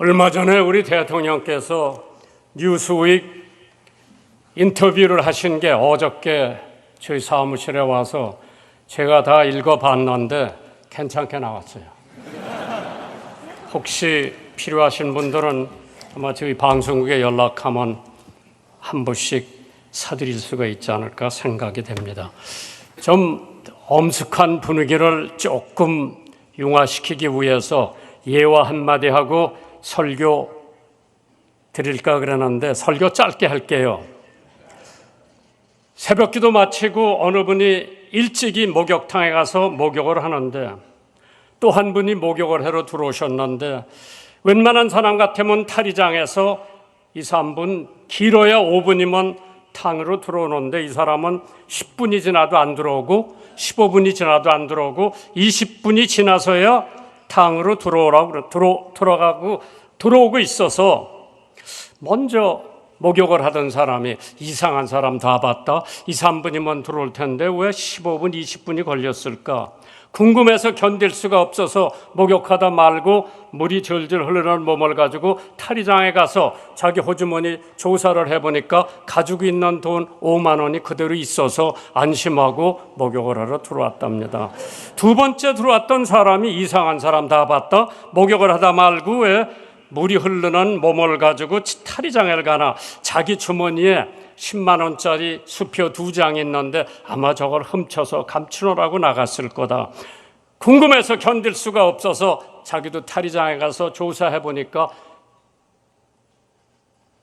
얼마 전에 우리 대통령께서 뉴스윅 인터뷰를 하신 게 어저께 저희 사무실에 와서 제가 다 읽어봤는데 괜찮게 나왔어요. 혹시 필요하신 분들은 아마 저희 방송국에 연락하면 한 부씩 사드릴 수가 있지 않을까 생각이 됩니다. 좀 엄숙한 분위기를 조금 융화시키기 위해서 예화 한마디 하고 설교 드릴까 그러는데 설교 짧게 할게요. 새벽기도 마치고 어느 분이 일찍이 목욕탕에 가서 목욕을 하는데 또 한 분이 목욕을 하러 들어오셨는데 웬만한 사람 같으면 탈의장에서 2, 3분 길어야 5분이면 탕으로 들어오는데 이 사람은 10분이 지나도 안 들어오고 15분이 지나도 안 들어오고 20분이 지나서야 탕으로 들어오고 있어서 먼저 목욕을 하던 사람이 이상한 사람 다 봤다. 2, 3분이면 들어올 텐데 왜 15분, 20분이 걸렸을까? 궁금해서 견딜 수가 없어서 목욕하다 말고 물이 절절 흐르는 몸을 가지고 탈의장에 가서 자기 호주머니 조사를 해보니까 가지고 있는 돈 5만 원이 그대로 있어서 안심하고 목욕을 하러 들어왔답니다. 두 번째 들어왔던 사람이 이상한 사람 다 봤다. 목욕을 하다 말고 왜 물이 흐르는 몸을 가지고 탈의장에 가나 자기 주머니에 10만 원짜리 수표 2장 있는데 아마 저걸 훔쳐서 감추느라고 나갔을 거다. 궁금해서 견딜 수가 없어서 자기도 탈의장에 가서 조사해 보니까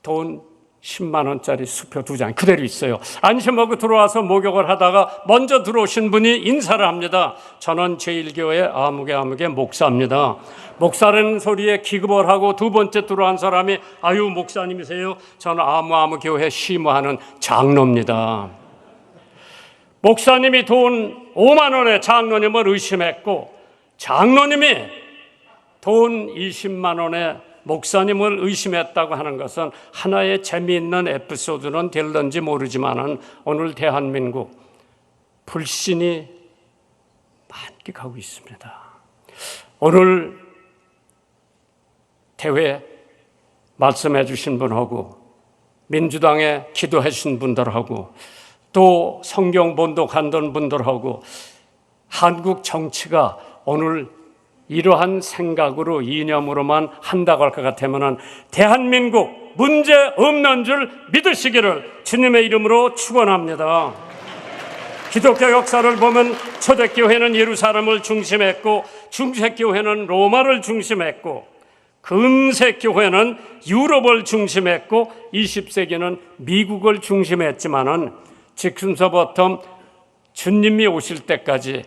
돈 10만 원짜리 수표 2장 그대로 있어요. 안심하고 들어와서 목욕을 하다가 먼저 들어오신 분이 인사를 합니다. 저는 제1교회 아무개 목사입니다. 목사라는 소리에 기급을 하고 두 번째 들어온 사람이 아유 목사님이세요? 저는 아무 교회 시무하는 장로입니다. 목사님이 돈 5만 원의 장로님을 의심했고 장로님이 돈 20만 원의 목사님을 의심했다고 하는 것은 하나의 재미있는 에피소드는 될런지 모르지만 오늘 대한민국 불신이 만끽하고 있습니다. 오늘 대회 말씀해 주신 분하고 민주당에 기도해 주신 분들하고 또 성경 본독하던 분들하고 한국 정치가 오늘 이러한 생각으로 이념으로만 한다고 할 것 같으면 대한민국 문제 없는 줄 믿으시기를 주님의 이름으로 축원합니다. 기독교 역사를 보면 초대교회는 예루살렘을 중심했고 중세교회는 로마를 중심했고 근세교회는 유럽을 중심했고 20세기는 미국을 중심했지만은 지금서부터 주님이 오실 때까지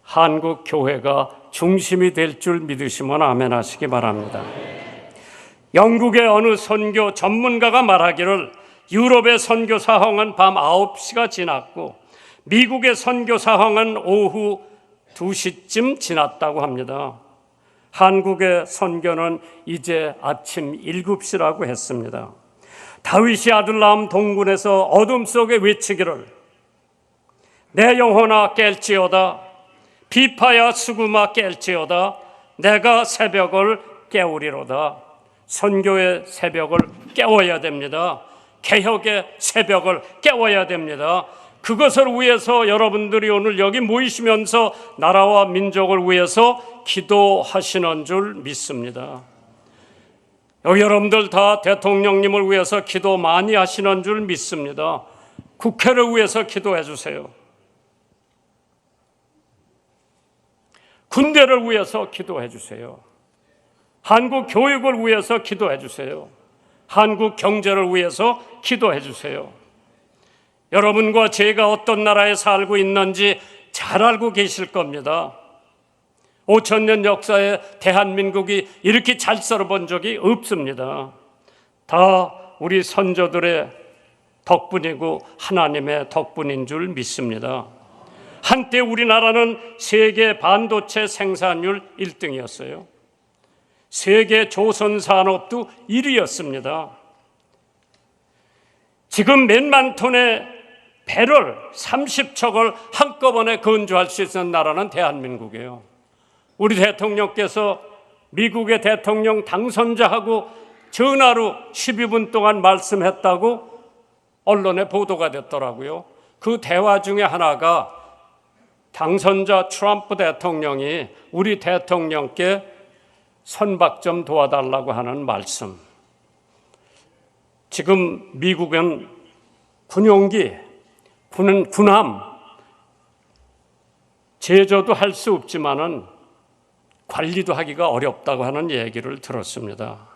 한국 교회가 중심이 될 줄 믿으시면 아멘 하시기 바랍니다. 영국의 어느 선교 전문가가 말하기를 유럽의 선교 사항은 밤 9시가 지났고 미국의 선교 사항은 오후 2시쯤 지났다고 합니다. 한국의 선교는 이제 아침 7시라고 했습니다. 다윗이 아둘람 동굴에서 어둠 속에 외치기를 내 영혼아 깰지어다 비파야 수구마 깰지어다 내가 새벽을 깨우리로다. 선교의 새벽을 깨워야 됩니다. 개혁의 새벽을 깨워야 됩니다. 그것을 위해서 여러분들이 오늘 여기 모이시면서 나라와 민족을 위해서 기도하시는 줄 믿습니다. 여기 여러분들 다 대통령님을 위해서 기도 많이 하시는 줄 믿습니다. 국회를 위해서 기도해 주세요. 군대를 위해서 기도해 주세요. 한국 교육을 위해서 기도해 주세요. 한국 경제를 위해서 기도해 주세요. 여러분과 제가 어떤 나라에 살고 있는지 잘 알고 계실 겁니다. 5,000년 역사에 대한민국이 이렇게 잘 살아본 적이 없습니다. 다 우리 선조들의 덕분이고 하나님의 덕분인 줄 믿습니다. 한때 우리나라는 세계 반도체 생산율 1등이었어요. 세계 조선 산업도 1위였습니다. 지금 몇만 톤의 배를 30척을 한꺼번에 건조할 수 있는 나라는 대한민국이에요. 우리 대통령께서 미국의 대통령 당선자하고 전화로 12분 동안 말씀했다고 언론에 보도가 됐더라고요. 그 대화 중에 하나가 당선자 트럼프 대통령이 우리 대통령께 선박 좀 도와달라고 하는 말씀. 지금 미국은 군용기, 군함 제조도 할 수 없지만은 관리도 하기가 어렵다고 하는 얘기를 들었습니다.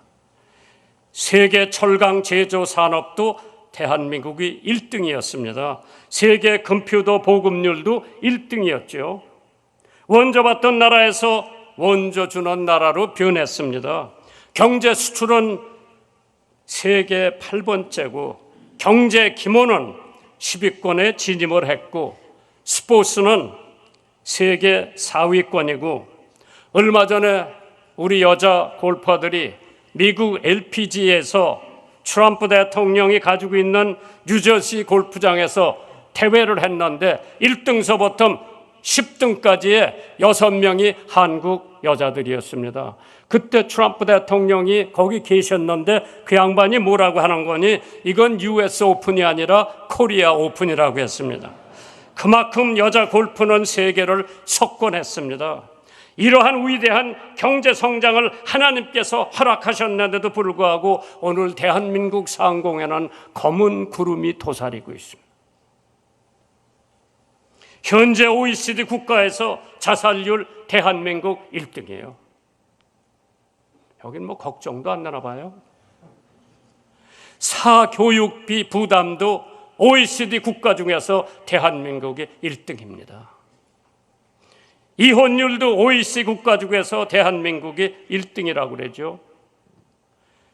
세계 철강 제조 산업도 대한민국이 1등이었습니다. 세계 컴퓨터 보급률도 1등이었죠. 원조 받던 나라에서 원조 주는 나라로 변했습니다. 경제 수출은 세계 8번째고 경제 규모는 10위권에 진입을 했고 스포츠는 세계 4위권이고 얼마 전에 우리 여자 골퍼들이 미국 LPGA에서 트럼프 대통령이 가지고 있는 뉴저지 골프장에서 대회를 했는데 1등서부터 10등까지의 6명이 한국 여자들이었습니다. 그때 트럼프 대통령이 거기 계셨는데 그 양반이 뭐라고 하는 거니? 이건 US 오픈이 아니라 코리아 오픈이라고 했습니다. 그만큼 여자 골프는 세계를 석권했습니다. 이러한 위대한 경제 성장을 하나님께서 허락하셨는데도 불구하고 오늘 대한민국 상공에는 검은 구름이 도사리고 있습니다. 현재 OECD 국가에서 자살률 대한민국 1등이에요. 여긴 뭐 걱정도 안 나나 봐요. 사교육비 부담도 OECD 국가 중에서 대한민국이 1등입니다. 이혼율도 OECD 국가 중에서 대한민국이 1등이라고 그러죠.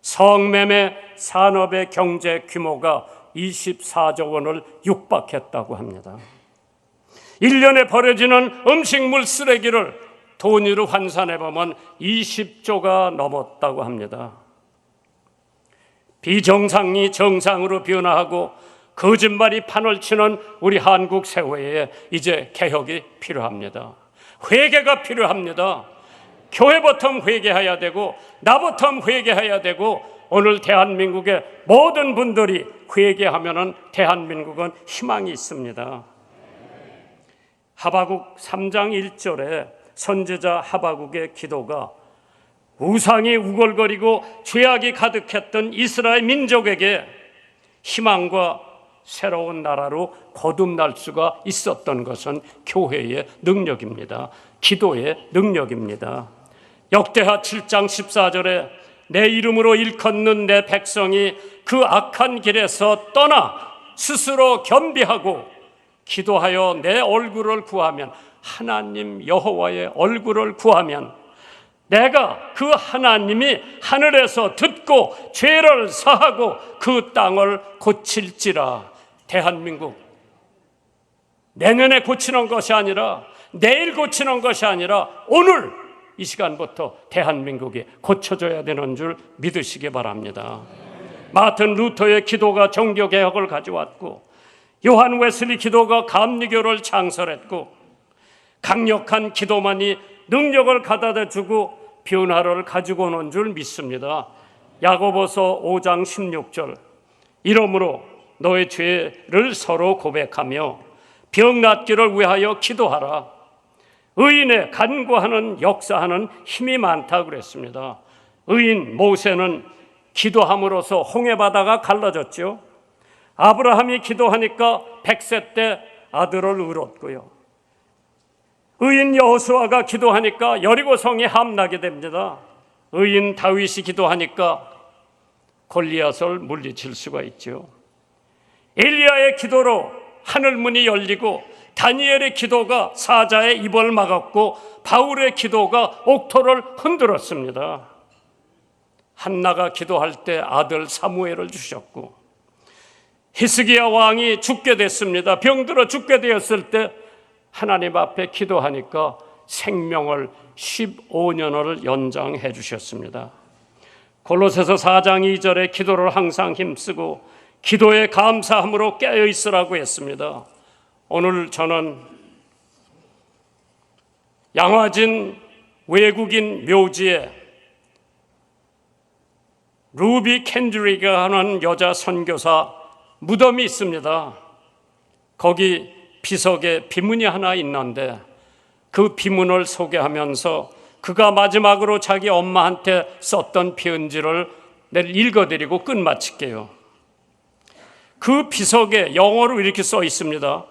성매매 산업의 경제 규모가 24조 원을 육박했다고 합니다. 1년에 버려지는 음식물 쓰레기를 돈으로 환산해보면 20조가 넘었다고 합니다. 비정상이 정상으로 변화하고 거짓말이 판을 치는 우리 한국 사회에 이제 개혁이 필요합니다. 회개가 필요합니다. 교회부터 회개해야 되고 나부터 회개해야 되고 오늘 대한민국의 모든 분들이 회개하면은 대한민국은 희망이 있습니다. 하박국 3장 1절에 선지자 하박국의 기도가 우상이 우글거리고 죄악이 가득했던 이스라엘 민족에게 희망과 새로운 나라로 거듭날 수가 있었던 것은 교회의 능력입니다. 기도의 능력입니다. 역대하 7장 14절에 내 이름으로 일컫는 내 백성이 그 악한 길에서 떠나 스스로 겸비하고 기도하여 내 얼굴을 구하면, 하나님 여호와의 얼굴을 구하면 내가 그 하나님이 하늘에서 듣고 죄를 사하고 그 땅을 고칠지라. 대한민국 내년에 고치는 것이 아니라 내일 고치는 것이 아니라 오늘 이 시간부터 대한민국이 고쳐져야 되는 줄 믿으시기 바랍니다. 마틴 루터의 기도가 종교개혁을 가져왔고 요한 웨슬리 기도가 감리교를 창설했고 강력한 기도만이 능력을 가져다 주고 변화를 가지고 오는 줄 믿습니다. 야고보서 5장 16절 이러므로 너의 죄를 서로 고백하며 병 낫기를 위하여 기도하라. 의인의 간구하는 역사하는 힘이 많다고 그랬습니다. 의인 모세는 기도함으로써 홍해 바다가 갈라졌죠. 아브라함이 기도하니까 100세 때 아들을 얻었고요. 의인 여호수아가 기도하니까 여리고성이 함나게 됩니다. 의인 다윗이 기도하니까 골리앗을 물리칠 수가 있죠. 엘리야의 기도로 하늘문이 열리고 다니엘의 기도가 사자의 입을 막았고 바울의 기도가 옥토를 흔들었습니다. 한나가 기도할 때 아들 사무엘을 주셨고 히스기야 왕이 죽게 됐습니다. 병들어 죽게 되었을 때 하나님 앞에 기도하니까 생명을 15년을 연장해 주셨습니다. 골로새서 4장 2절에 기도를 항상 힘쓰고 기도에 감사함으로 깨어 있으라고 했습니다. 오늘 저는 양화진 외국인 묘지에 루비 캔드리가 하는 여자 선교사 무덤이 있습니다. 거기 비석에 비문이 하나 있는데 그 비문을 소개하면서 그가 마지막으로 자기 엄마한테 썼던 편지를 내가 읽어드리고 끝마칠게요. 그 비석에 영어로 이렇게 써 있습니다.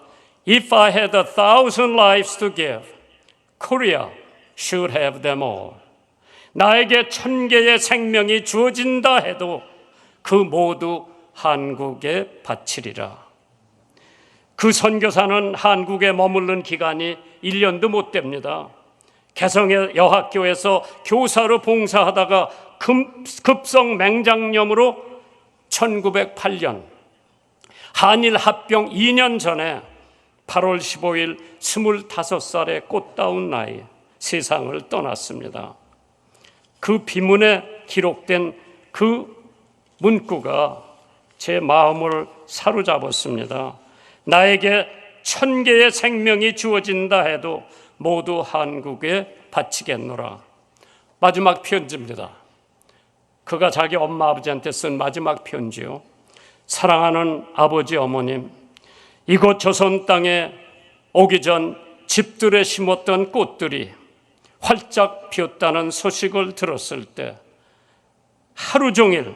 If I had 1,000 lives to give, Korea should have them all. 나에게 1,000개의 생명이 주어진다 해도 그 모두 한국에 바치리라. 그 선교사는 한국에 머무른 기간이 1년도 못 됩니다. 개성의 여학교에서 교사로 봉사하다가 급성 맹장염으로 1908년 한일 합병 2년 전에 8월 15일 25살의 꽃다운 나이 세상을 떠났습니다. 그 비문에 기록된 그 문구가 제 마음을 사로잡았습니다. 나에게 1,000개의 생명이 주어진다 해도 모두 한국에 바치겠노라. 마지막 편지입니다. 그가 자기 엄마 아버지한테 쓴 마지막 편지요. 사랑하는 아버지 어머님, 이곳 조선 땅에 오기 전 집들에 심었던 꽃들이 활짝 피었다는 소식을 들었을 때 하루 종일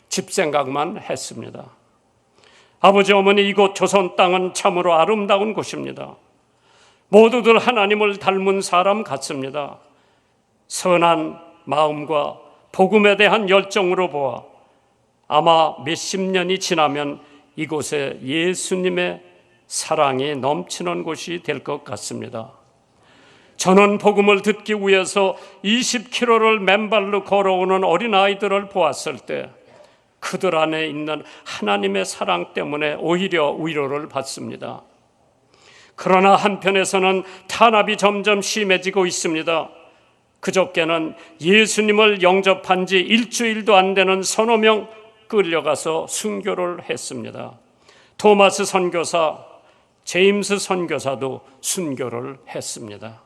집 생각만 했습니다. 아버지 어머니, 이곳 조선 땅은 참으로 아름다운 곳입니다. 모두들 하나님을 닮은 사람 같습니다. 선한 마음과 복음에 대한 열정으로 보아 아마 몇십 년이 지나면 이곳에 예수님의 사랑이 넘치는 곳이 될 것 같습니다. 저는 복음을 듣기 위해서 20km를 맨발로 걸어오는 어린아이들을 보았을 때 그들 안에 있는 하나님의 사랑 때문에 오히려 위로를 받습니다. 그러나 한편에서는 탄압이 점점 심해지고 있습니다. 그저께는 예수님을 영접한 지 일주일도 안 되는 서너 명 끌려가서 순교를 했습니다. 토마스 선교사, 제임스 선교사도 순교를 했습니다.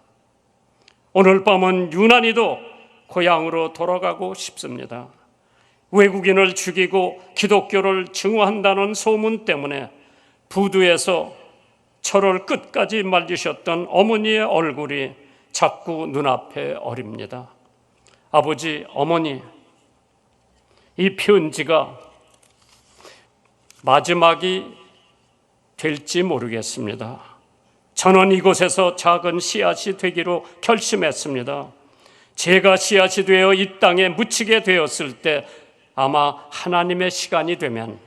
오늘 밤은 유난히도 고향으로 돌아가고 싶습니다. 외국인을 죽이고 기독교를 증오한다는 소문 때문에 부두에서 저를 끝까지 말리셨던 어머니의 얼굴이 자꾸 눈앞에 어립니다. 아버지, 어머니, 이 편지가 마지막이 될지 모르겠습니다. 저는 이곳에서 작은 씨앗이 되기로 결심했습니다. 제가 씨앗이 되어 이 땅에 묻히게 되었을 때 아마 하나님의 시간이 되면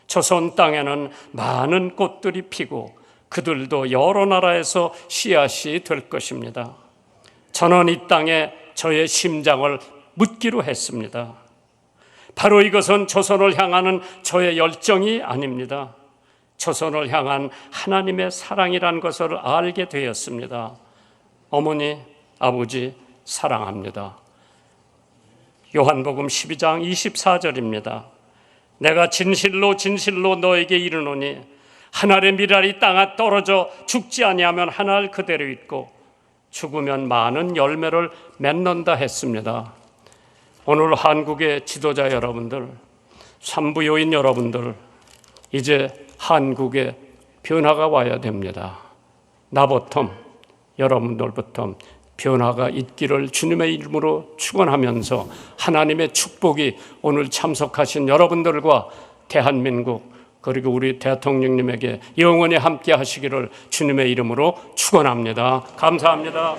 조선 땅에는 많은 꽃들이 피고 그들도 여러 나라에서 씨앗이 될 것입니다. 저는 이 땅에 저의 심장을 묻기로 했습니다. 바로 이것은 조선을 향하는 저의 열정이 아닙니다. 조선을 향한 하나님의 사랑이란 것을 알게 되었습니다. 어머니, 아버지 사랑합니다. 요한복음 12장 24절입니다. 내가 진실로 진실로 너에게 이르노니 한 알의 밀알이 땅에 떨어져 죽지 아니하면 한 알 그대로 있고 죽으면 많은 열매를 맺는다 했습니다. 오늘 한국의 지도자 여러분들, 산부요인 여러분들, 이제 한국에 변화가 와야 됩니다. 나부터, 여러분들부터 변화가 있기를 주님의 이름으로 축원하면서 하나님의 축복이 오늘 참석하신 여러분들과 대한민국 그리고 우리 대통령님에게 영원히 함께 하시기를 주님의 이름으로 축원합니다. 감사합니다.